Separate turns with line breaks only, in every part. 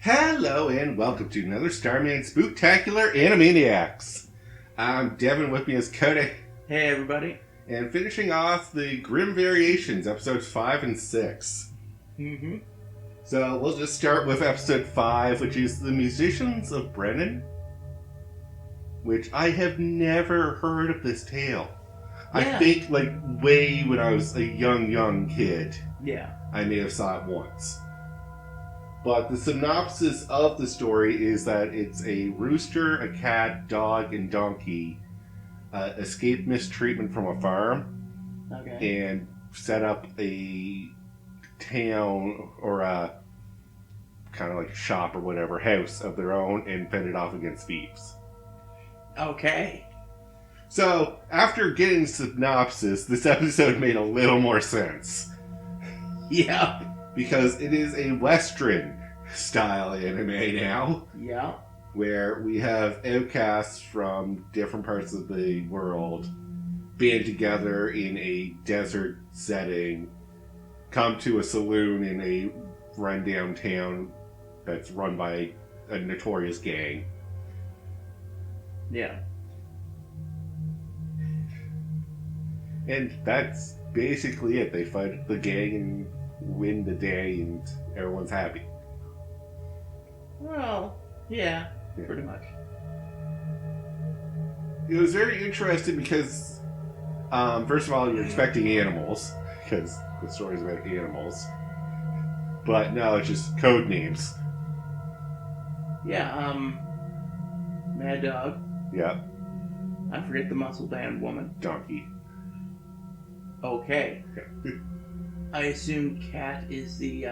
Hello and welcome to another Starman Spooktacular Animeniacs. I'm Devin, with me is Cody.
Hey everybody.
And finishing off the Grim Variations, episodes 5 and 6.
Mm-hmm.
So we'll just start with episode 5, which is The Musicians of Brennan. Which I have never heard of this tale.
Yeah.
I think, way when I was a young kid.
Yeah.
I may have saw it once. But the synopsis of the story is that it's a rooster, a cat, dog, and donkey escape mistreatment from a farm.
Okay.
And set up a town or a kind of like shop or whatever, house of their own and fended off against thieves.
Okay.
So, after getting synopsis, this episode made a little more sense.
Yeah.
Because it is a Western style anime now.
Yeah.
Where we have outcasts from different parts of the world band together in a desert setting, come to a saloon in a rundown town that's run by a notorious gang.
Yeah.
And that's basically it. They fight the gang and win the day and everyone's happy.
Well, yeah, pretty much.
It was very interesting because, first of all, you're expecting animals, because the story's about animals. But no, it's just code names.
Yeah, Mad Dog.
Yeah.
I forget the muscle band woman.
Donkey.
Okay. I assume Cat is the,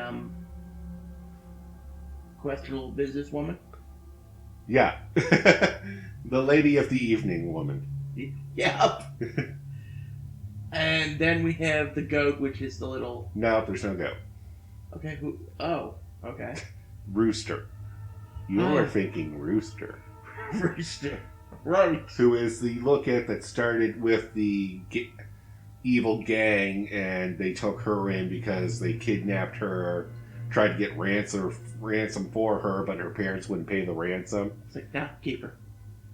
questionable businesswoman?
Yeah. The lady of the evening woman.
Yep. And then we have the goat, which is the little...
No, there's no goat.
Okay, who... Oh, okay.
Rooster. You are thinking Rooster.
Rooster. Right.
Who is the lookout that started with the evil gang, and they took her in because they kidnapped her, tried to get ransom for her, but her parents wouldn't pay the ransom.
It's like, nah, keep her.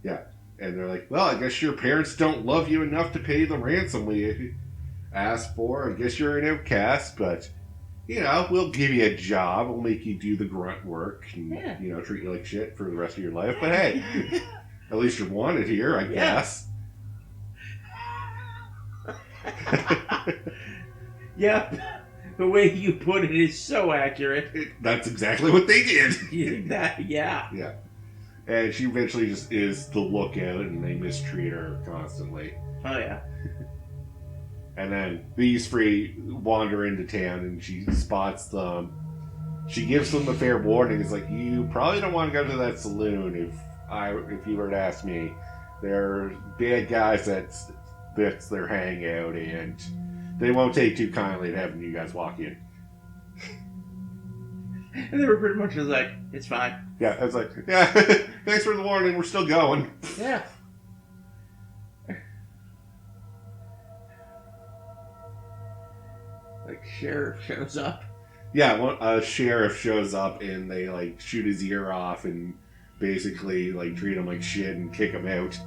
Yeah. And they're like, well, I guess your parents don't love you enough to pay the ransom we asked for. I guess you're an outcast, but, we'll give you a job. We'll make you do the grunt work and, treat you like shit for the rest of your life. But hey, at least you're wanted here, I guess.
Yep. The way you put it is so accurate.
That's exactly what they did.
Yeah.
Yeah. And she eventually just is the lookout, and they mistreat her constantly.
Oh, yeah.
And then these three wander into town, and she spots them. She gives them the fair warning. It's like, you probably don't want to go to that saloon if you were to ask me. They're bad guys that's their hangout, and they won't take too kindly to having you guys walk in.
And they were pretty much just like, it's fine.
Yeah, I was like, yeah, thanks for the warning, we're still going.
Yeah. Like, sheriff shows up.
Yeah, a sheriff shows up, and they, shoot his ear off and basically, treat him like shit and kick him out.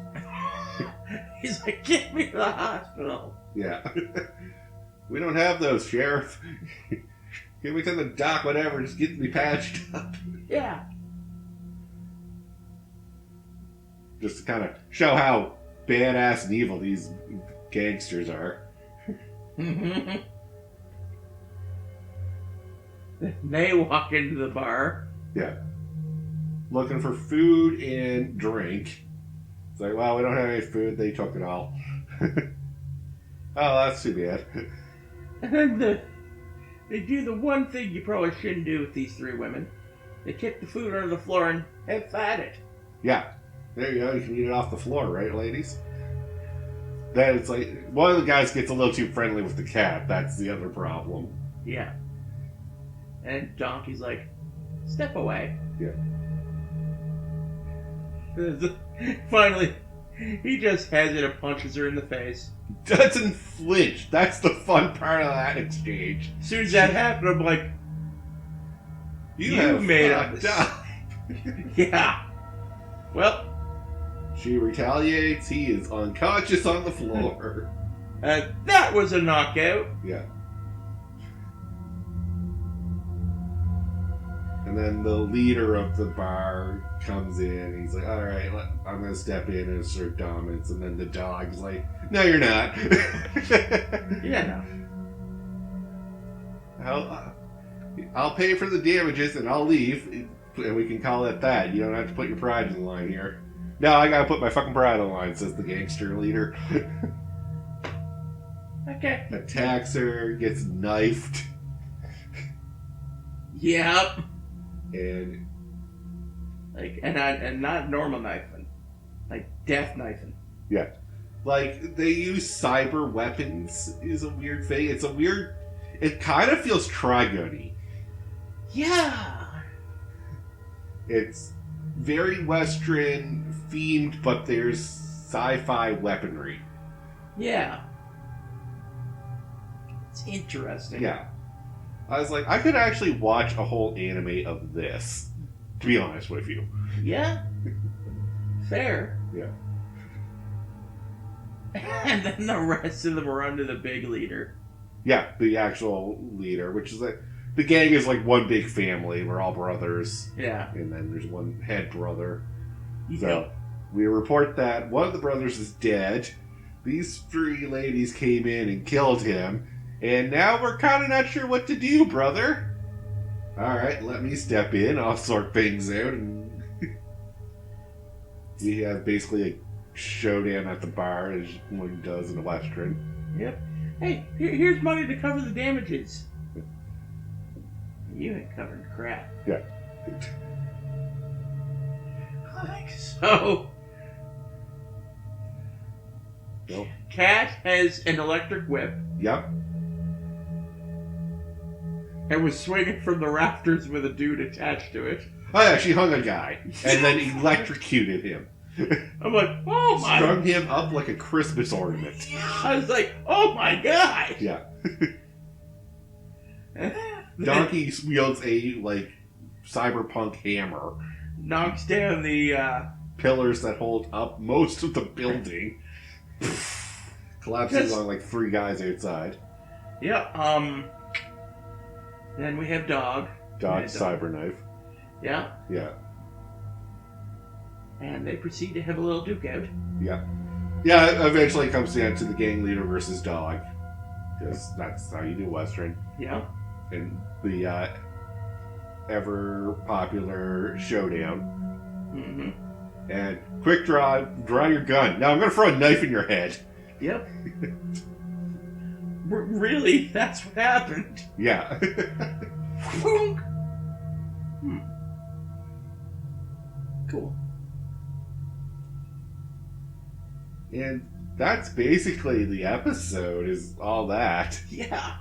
He's like, get me to the hospital.
Yeah. We don't have those, Sheriff. Get me to the dock, whatever. Just get me patched up.
Yeah.
Just to kind of show how badass and evil these gangsters are.
They walk into the bar.
Yeah. Looking for food and drink. It's like, well, we don't have any food. They took it all. Oh, that's too bad.
And then they do the one thing you probably shouldn't do with these three women. They kick the food under the floor and have at it.
Yeah. There you go. You can eat it off the floor, right, ladies? Then it's like, one of the guys gets a little too friendly with the cat. That's the other problem.
Yeah. And Donkey's like, step away.
Yeah.
Finally, he just has it and punches her in the face.
Doesn't flinch. That's the fun part of that exchange.
As soon as that happened, I'm like,
You have
made up.
fucked up.
Yeah. Well,
She retaliates. He is unconscious on the floor.
that was a knockout.
Yeah. And then the leader of the bar comes in. He's like, all right, I'm going to step in and assert dominance. And then the dog's like, no, you're not.
Yeah, no.
I'll pay for the damages and I'll leave. And we can call it that. You don't have to put your pride in the line here. No, I got to put my fucking pride on the line, says the gangster leader.
Okay.
Attacks her, gets knifed.
Yep.
And
and not normal knifing, like death knifing.
yeah, like they use cyber weapons is a weird thing. It's a weird. It kind of feels Trigun-y.
Yeah.
It's very Western themed, but there's sci-fi weaponry.
Yeah. It's interesting.
Yeah. I was like, I could actually watch a whole anime of this, to be honest with you.
Yeah. Fair.
Yeah.
And then the rest of them are under the big leader.
Yeah, the actual leader, which is like, the gang is like one big family. We're all brothers.
Yeah.
And then there's one head brother.
Yeah.
So, we report that one of the brothers is dead. These three ladies came in and killed him. And now we're kind of not sure what to do, brother. Alright, let me step in. I'll sort things out. And we have basically a showdown at the bar, as one does in a Western.
Yep. Hey, here's money to cover the damages. You ain't covering crap.
Yeah.
So,
Nope.
Cat has an electric whip
Yep.
and was swinging from the rafters with a dude attached to it.
Oh yeah, she hung a guy and then electrocuted him.
I'm like, oh my...
Strung him up like a Christmas ornament.
I was like, oh my god!
Yeah. Donkey wields a, like, cyberpunk hammer.
Knocks down the,
Pillars that hold up most of the building. Collapses on, like, 3 guys outside.
Yeah, then we have Dog.
Dodge cyberknife.
Yeah.
Yeah.
And they proceed to have a little duke out.
Yeah. Yeah, eventually it comes down to the gang leader versus Dog. Because that's how you do Western.
Yeah.
And the ever popular showdown.
Mm-hmm.
And quick draw your gun. Now I'm going to throw a knife in your head.
Yep. Really? That's what happened?
Yeah.
Cool.
And that's basically the episode, is all that.
Yeah.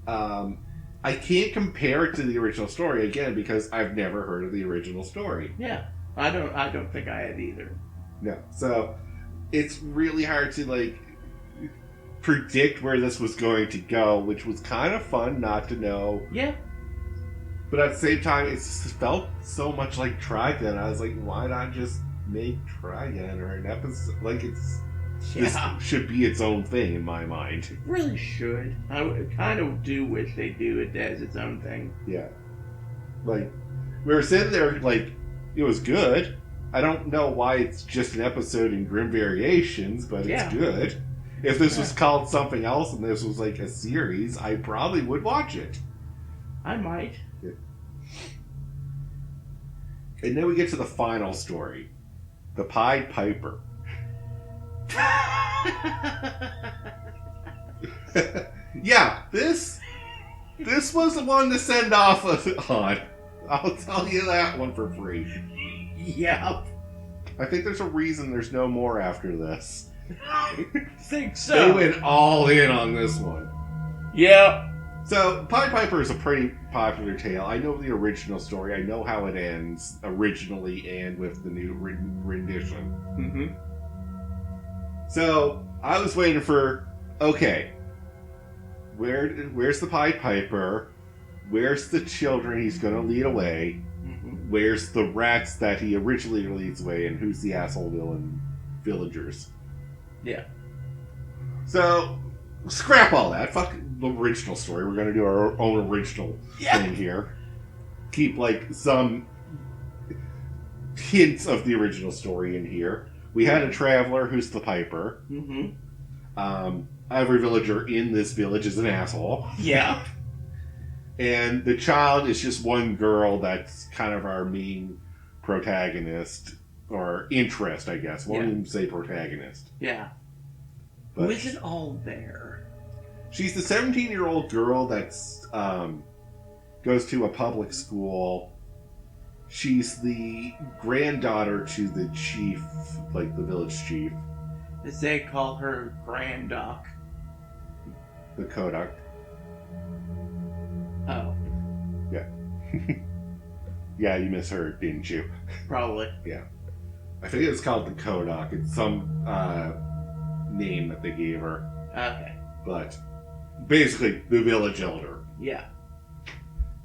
I can't compare it to the original story, again, because I've never heard of the original story.
Yeah. I don't think I have either.
No. So, it's really hard to, like, predict where this was going to go, which was kind of fun not to know.
Yeah.
But at the same time, it felt so much like Trigun. I was like, why not just make Trigun or an episode? Like, this should be its own thing in my mind.
It really should. I kind of do wish they do it as its own thing.
Yeah. Like, we were sitting there, like, it was good. I don't know why it's just an episode in Grim Variations, but it's good. If this was called something else and this was like a series, I probably would watch it.
I might.
Yeah. And then we get to the final story. The Pied Piper. Yeah, this was the one to send off on. I'll tell you that one for free.
Yep.
I think there's a reason there's no more after this.
I think so.
They went all in on this one.
Yep.
So, Pied Piper is a pretty popular tale. I know the original story. I know how it ends originally and with the new rendition.
Mm-hmm.
So, I was waiting for, okay, where's the Pied Piper? Where's the children he's going to lead away?
Mm-hmm.
Where's the rats that he originally leads away? And who's the asshole villain villagers?
Yeah.
So, scrap all that. Fuck the original story. We're going to do our own original thing here. Keep, like, some hints of the original story in here. We had a traveler who's the piper.
Mm-hmm.
Every villager in this village is an asshole.
Yeah.
And the child is just one girl that's kind of our main protagonist. Or interest, I guess. Won't even say protagonist.
Yeah.
But
Who isn't all there?
she's the 17-year-old girl that's goes to a public school. She's the granddaughter to the chief, like the village chief.
As they call her Grand Doc.
The Kodak.
Oh.
Yeah. Yeah, you misheard, didn't you?
Probably.
Yeah. I think it's called the Kodak. It's some name that they gave her.
Okay.
But basically, the village elder.
Yeah.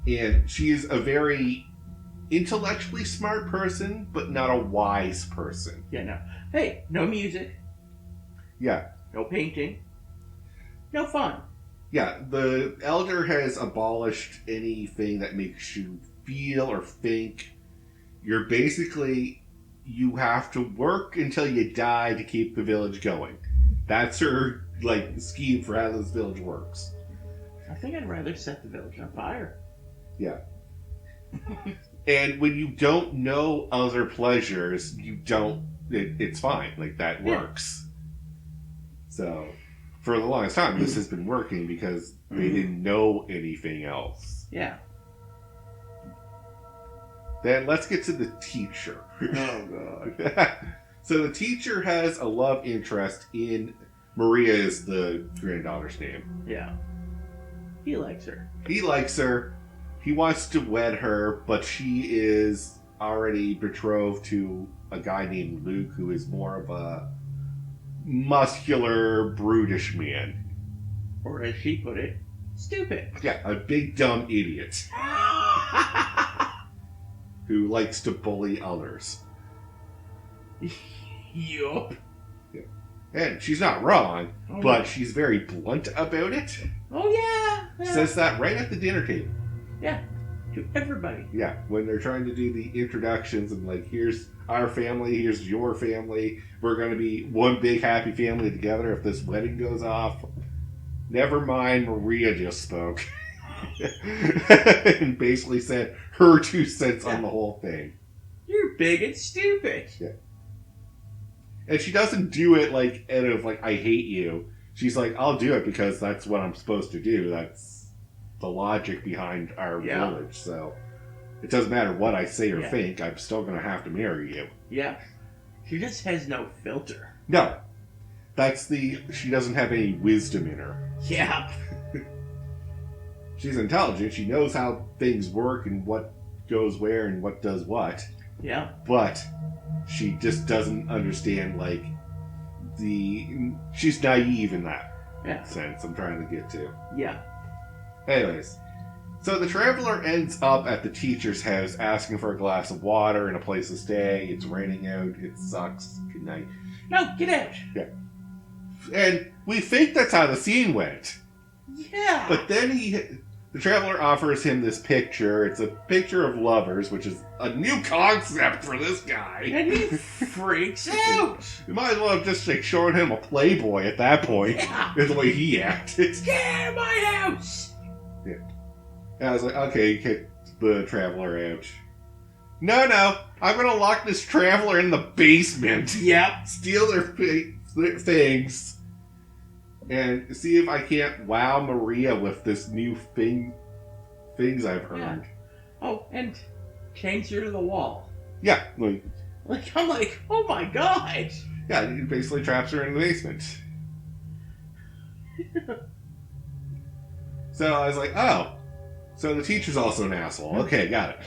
And she's a very intellectually smart person, but not a wise person.
Yeah, no. Hey, no music.
Yeah.
No painting. No fun.
Yeah, the elder has abolished anything that makes you feel or think. You're basically, you have to work until you die to keep the village going. That's her, like, scheme for how this village works.
I think I'd rather set the village on fire.
Yeah. And when you don't know other pleasures, you don't, it's fine. Like, that works. So, for the longest time, this has been working because they didn't know anything else.
Yeah.
Then let's get to the teacher.
Oh, God.
So the teacher has a love interest in Maria is the granddaughter's name.
Yeah. He likes her.
He likes her. He wants to wed her, but she is already betrothed to a guy named Luke, who is more of a muscular, brutish man.
Or as she put it, stupid.
Yeah, a big dumb idiot who likes to bully others.
Yup.
Yeah. And she's not wrong,
Oh,
but she's very blunt about it.
Oh, yeah.
Says that right at the dinner table.
Yeah. To everybody.
Yeah, when they're trying to do the introductions and like, here's our family, here's your family. We're going to be one big happy family together if this wedding goes off. Never mind, Maria just spoke. And basically said her 2 cents on the whole thing.
You're big and stupid.
Yeah. And she doesn't do it like out of like, I hate you. She's like, I'll do it because that's what I'm supposed to do. That's the logic behind our village. So it doesn't matter what I say or think. I'm still going to have to marry you.
Yeah. She just has no filter.
No. She doesn't have any wisdom in her.
Yeah.
She's intelligent. She knows how things work and what goes where and what does what.
Yeah.
But she just doesn't understand, like, she's naive in that sense I'm trying to get to.
Yeah.
Anyways, so the traveler ends up at the teacher's house asking for a glass of water and a place to stay. It's raining out. It sucks. Good night.
No, get out.
Yeah. And we think that's how the scene went.
Yeah.
But then the traveler offers him this picture. It's a picture of lovers, which is a new concept for this guy.
And he freaks out.
You might as well have just like shown him a Playboy at that point.
Yeah.
Is the way he acted.
Get out of my house.
Yeah. And I was like, okay, kick the traveler out. No, I'm gonna lock this traveler in the basement.
Yep.
Steal their things. And see if I can't wow Maria with this new things I've earned.
Yeah. Oh, and chains her to the wall.
Yeah,
I'm like, oh my god.
Yeah, he basically traps her in the basement. So I was like, oh, so the teacher's also an asshole. Okay, got it.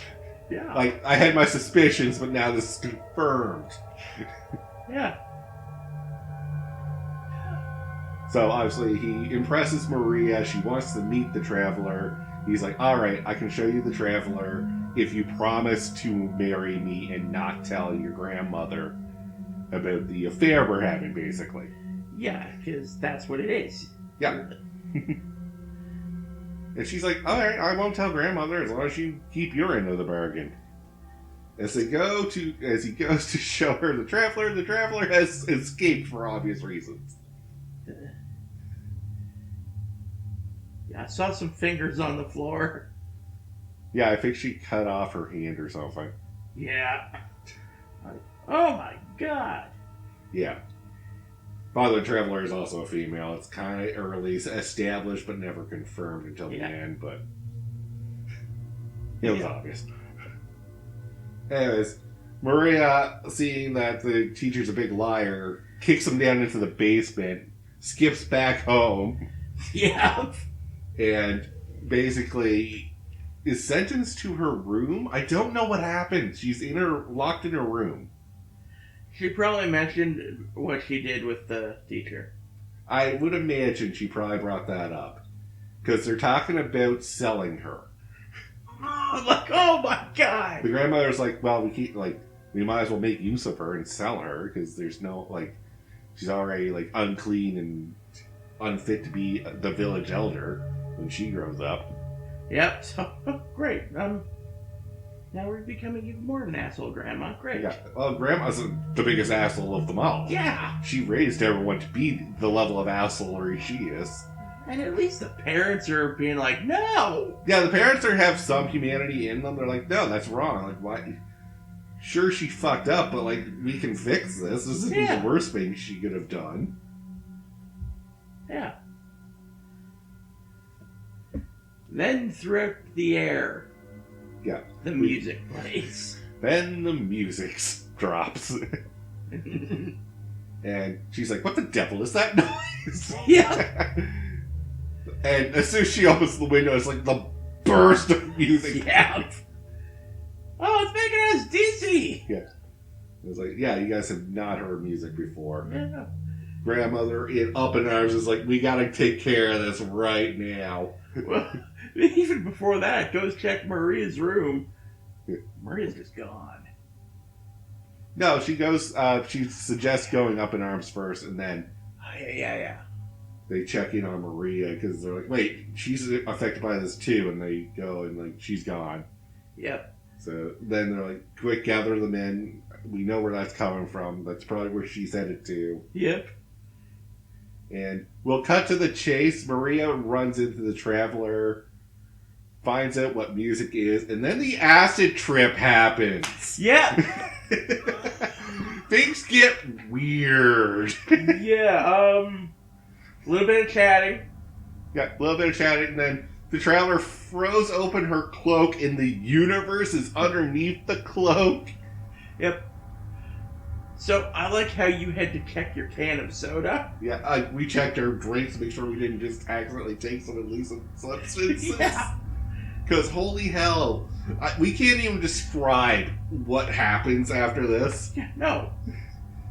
Yeah.
Like, I had my suspicions, but now this is confirmed.
Yeah.
So obviously he impresses Maria. She wants to meet the traveler. He's like, all right, I can show you the Traveler if you promise to marry me and not tell your grandmother about the affair we're having, basically.
Yeah, because that's what it is.
Yeah. And she's like, all right, I won't tell grandmother as long as you keep your end of the bargain. As he goes to show her the Traveler has escaped for obvious reasons.
Yeah, I saw some fingers on the floor.
Yeah, I think she cut off her hand or something.
Yeah. Oh my god.
Yeah. Father Traveler is also a female. It's kind of early established, but never confirmed until the end, but it was obvious. Anyways, Maria, seeing that the teacher's a big liar, kicks him down into the basement, skips back home.
Yeah.
And basically is sentenced to her room. I don't know what happened. She's locked in her room.
She probably mentioned what she did with the teacher.
I would imagine she probably brought that up. Because they're talking about selling her.
Like, oh my god!
The grandmother's like, well, we might as well make use of her and sell her, because there's no, she's already, unclean and unfit to be the village elder when she grows up.
Yep, so, great. Now we're becoming even more of an asshole, Grandma. Great.
Yeah, well, Grandma's the biggest asshole of them all.
Yeah!
She raised everyone to be the level of assholery she is.
And at least the parents are being like, no!
Yeah, the parents have some humanity in them. They're like, no, that's wrong. Like, why? Sure, she fucked up, but, we can fix this. This isn't the worst thing she could have done.
Yeah. Then throughout the air, the music plays.
Then the music drops. And she's like, what the devil is that noise?
Yeah.
And as soon as she opens the window, it's like the burst of music.
Yeah. Oh, it's making us dizzy.
Yeah. It was like, yeah, you guys have not heard music before.
Yeah.
Grandmother, up in arms, is like, we gotta take care of this right now.
Well, even before that, goes check Maria's room. Maria's just gone.
No, she goes, she suggests going up in arms first, and then...
Yeah.
They check in on Maria, because they're like, wait, she's affected by this too, and they go, and, she's gone.
Yep.
So then they're like, quick, gather them in. We know where that's coming from. That's probably where she's headed to.
Yep.
And we'll cut to the chase. Maria runs into the Traveler, finds out what music is, and then the acid trip happens.
Yeah.
Things get weird.
Yeah, a little bit of chatting.
Yeah, a little bit of chatting, and then the Traveler throws open her cloak, and the universe is underneath the cloak.
Yep. So, I like how you had to check your can of soda.
Yeah, we checked our drinks to make sure we didn't just accidentally take some illicit substances.
Yeah.
Because holy hell, we can't even describe what happens after this.
Yeah, no.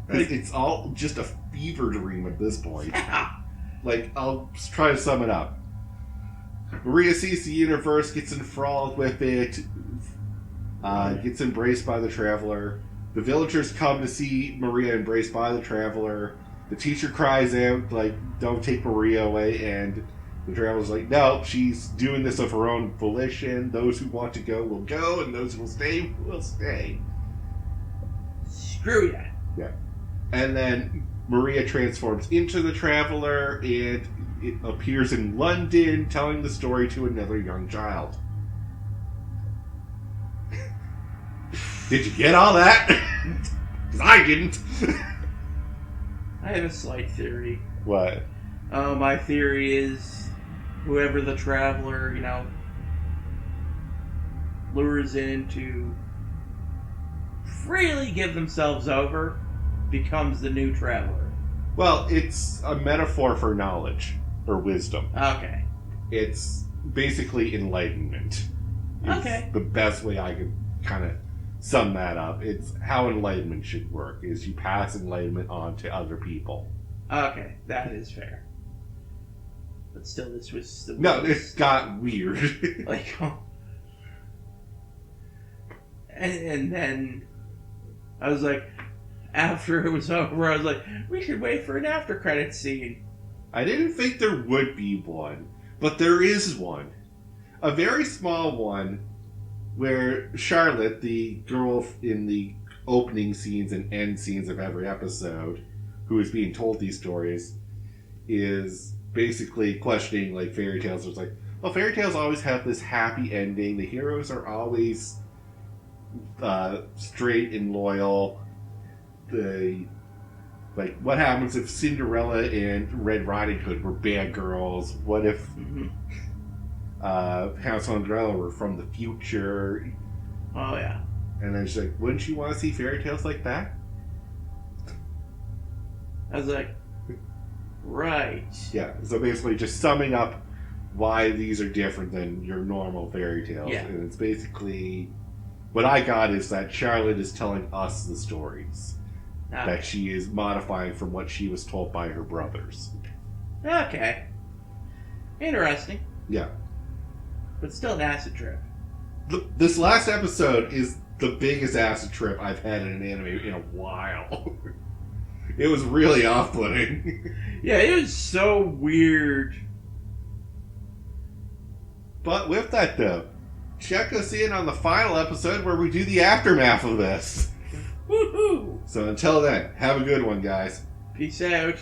It's all just a fever dream at this point.
Yeah.
I'll try to sum it up. Maria sees the universe, gets enthralled with it, gets embraced by the Traveler. The villagers come to see Maria embraced by the Traveler. The teacher cries out, don't take Maria away, and the Traveler's like, no, she's doing this of her own volition. Those who want to go will go, and those who will stay will stay.
Screw ya.
Yeah. And then Maria transforms into the Traveler, and it appears in London, telling the story to another young child. Did you get all that? Because I didn't.
I have a slight theory.
What?
My theory is whoever the Traveler, lures in to freely give themselves over becomes the new Traveler.
Well, it's a metaphor for knowledge or wisdom.
Okay.
It's basically enlightenment.
Okay.
The best way I could kind of sum that up. It's how enlightenment should work, is you pass enlightenment on to other people.
Okay, that is fair. But still, this was the
No,
weirdest.
it got weird.
Like, oh. And then I was like, after it was over, I was like, we should wait for an after credit scene.
I didn't think there would be one, but there is one. A very small one where Charlotte, the girl in the opening scenes and end scenes of every episode, who is being told these stories, is basically questioning like fairy tales. It's like, well, fairy tales always have this happy ending. The heroes are always straight and loyal. What happens if Cinderella and Red Riding Hood were bad girls? What if Hansel and Gretel were from the future?
Oh, yeah.
And then she's like, wouldn't you want to see fairy tales like that?
I was like, right.
Yeah, so basically just summing up why these are different than your normal fairy tales.
Yeah.
And it's basically, what I got is that Charlotte is telling us the stories. That she is modifying from what she was told by her brothers.
Okay. Interesting.
Yeah.
But still an acid trip.
This last episode is the biggest acid trip I've had in an anime in a while. It was really off-putting.
Yeah, it was so weird.
But with that, though, check us in on the final episode where we do the aftermath of this.
Woohoo!
So until then, have a good one, guys.
Peace out.